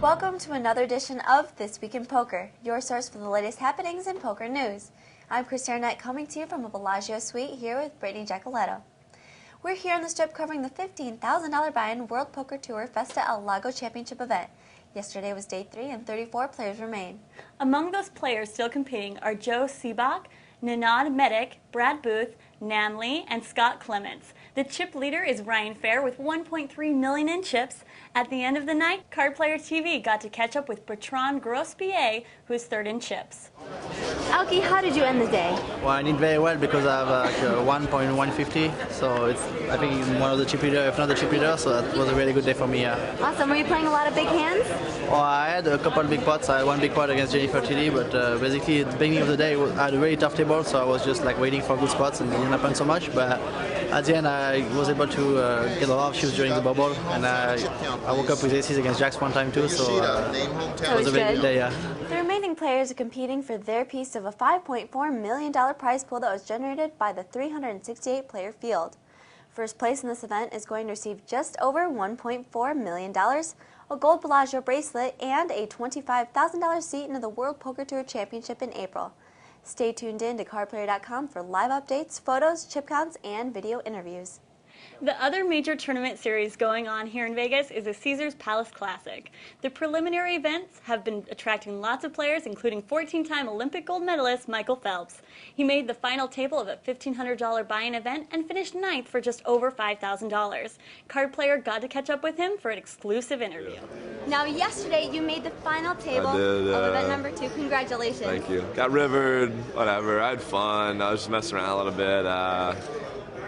Welcome to another edition of This Week in Poker, your source for the latest happenings in poker news. I'm Chris Arnett coming to you from a Bellagio suite here with Brittany Giacoletto. We're here on the Strip covering the $15,000 buy-in World Poker Tour Festa El Lago Championship event. Yesterday was day 3 and 34 players remain. Among those players still competing are Joe Seabach, Ninad Medic, Brad Booth, Namley, and Scott Clements. The chip leader is Ryan Fair with $1.3 million in chips. At the end of the night, Card Player TV got to catch up with Bertrand Grospier, who is third in chips. Alki, how did you end the day? Well, I did very well because I have 1.150, so it's I think one of the chip leaders, if not the chip leader, so that was a really good day for me. Awesome. Were you playing a lot of big hands? Well, I had a couple of big pots. I had one big pot against Jennifer Tilly, but basically at the beginning of the day I had a very tough table, so I was just like waiting for good spots and it didn't happen so much. But at the end I was able to get a lot of chips during the bubble, and I woke up with aces against jacks one time too, so it was a very good day. Yeah. The remaining players are competing for their piece of a $5.4 million prize pool that was generated by the 368-player field. First place in this event is going to receive just over $1.4 million, a gold Bellagio bracelet, and a $25,000 seat into the World Poker Tour Championship in April. Stay tuned in to cardplayer.com for live updates, photos, chip counts, and video interviews. The other major tournament series going on here in Vegas is the Caesars Palace Classic. The preliminary events have been attracting lots of players, including 14-time Olympic gold medalist Michael Phelps. He made the final table of a $1,500 buy-in event and finished ninth for just over $5,000. Card Player got to catch up with him for an exclusive interview. Now, yesterday you made the final table of event number 2. Congratulations. Thank you. Got rivered, whatever. I had fun. I was just messing around a little bit.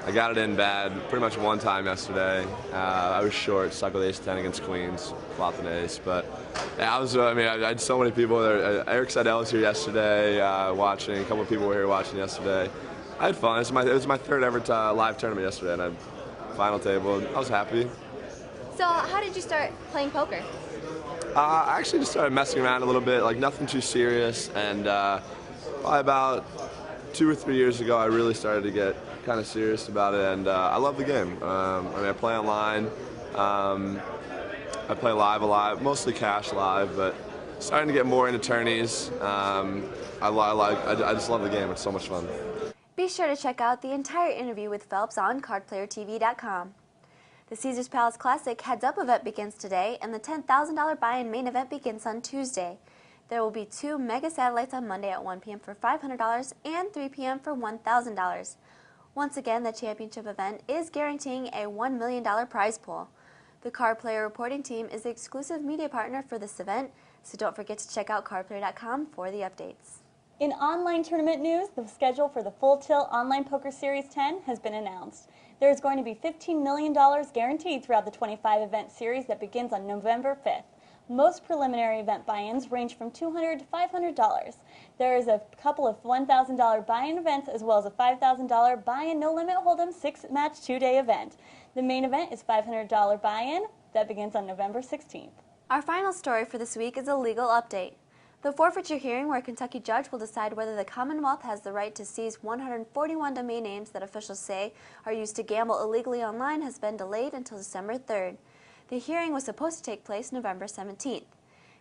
I got it in bad pretty much one time yesterday. I was short, stuck with ace-10 against queens, flopped an ace. But yeah, I had so many people there. Eric Seidel was here yesterday watching. A couple of people were here watching yesterday. I had fun. It was my third ever live tournament yesterday, and I had final table. I was happy. So how did you start playing poker? I actually just started messing around a little bit, like nothing too serious. And probably about 2 or 3 years ago, I really started to get kind of serious about it, and I love the game. I play online, I play live a lot, mostly cash live, but starting to get more into tourneys. I just love the game. It's so much fun. Be sure to check out the entire interview with Phelps on cardplayertv.com. The Caesars Palace Classic heads-up event begins today, and the $10,000 buy-in main event begins on Tuesday. There will be 2 mega satellites on Monday at 1 p.m. for $500 and 3 p.m. for $1,000. Once again, the championship event is guaranteeing a $1 million prize pool. The Card Player reporting team is the exclusive media partner for this event, so don't forget to check out cardplayer.com for the updates. In online tournament news, the schedule for the Full Tilt Online Poker Series 10 has been announced. There is going to be $15 million guaranteed throughout the 25-event series that begins on November 5th. Most preliminary event buy-ins range from $200 to $500. There is a couple of $1,000 buy-in events as well as a $5,000 buy-in no-limit hold'em 6-match 2-day event. The main event is $500 buy-in that begins on November 16th. Our final story for this week is a legal update. The forfeiture hearing where a Kentucky judge will decide whether the Commonwealth has the right to seize 141 domain names that officials say are used to gamble illegally online has been delayed until December 3rd. The hearing was supposed to take place November 17th.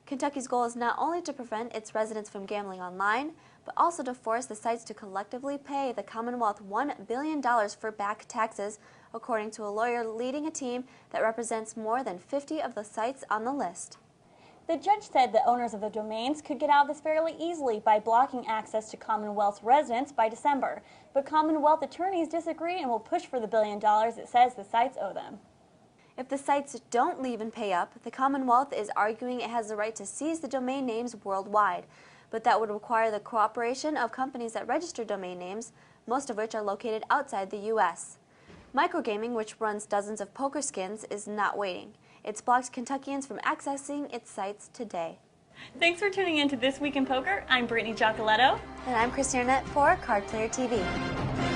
Kentucky's goal is not only to prevent its residents from gambling online, but also to force the sites to collectively pay the Commonwealth $1 billion for back taxes, according to a lawyer leading a team that represents more than 50 of the sites on the list. The judge said that owners of the domains could get out of this fairly easily by blocking access to Commonwealth's residents by December. But Commonwealth attorneys disagree and will push for the $1 billion it says the sites owe them. If the sites don't leave and pay up, the Commonwealth is arguing it has the right to seize the domain names worldwide, but that would require the cooperation of companies that register domain names, most of which are located outside the U.S. Microgaming, which runs dozens of poker skins, is not waiting. It's blocked Kentuckians from accessing its sites today. Thanks for tuning in to This Week in Poker. I'm Brittany Giacoletto. And I'm Chris Arnett for Card Player TV.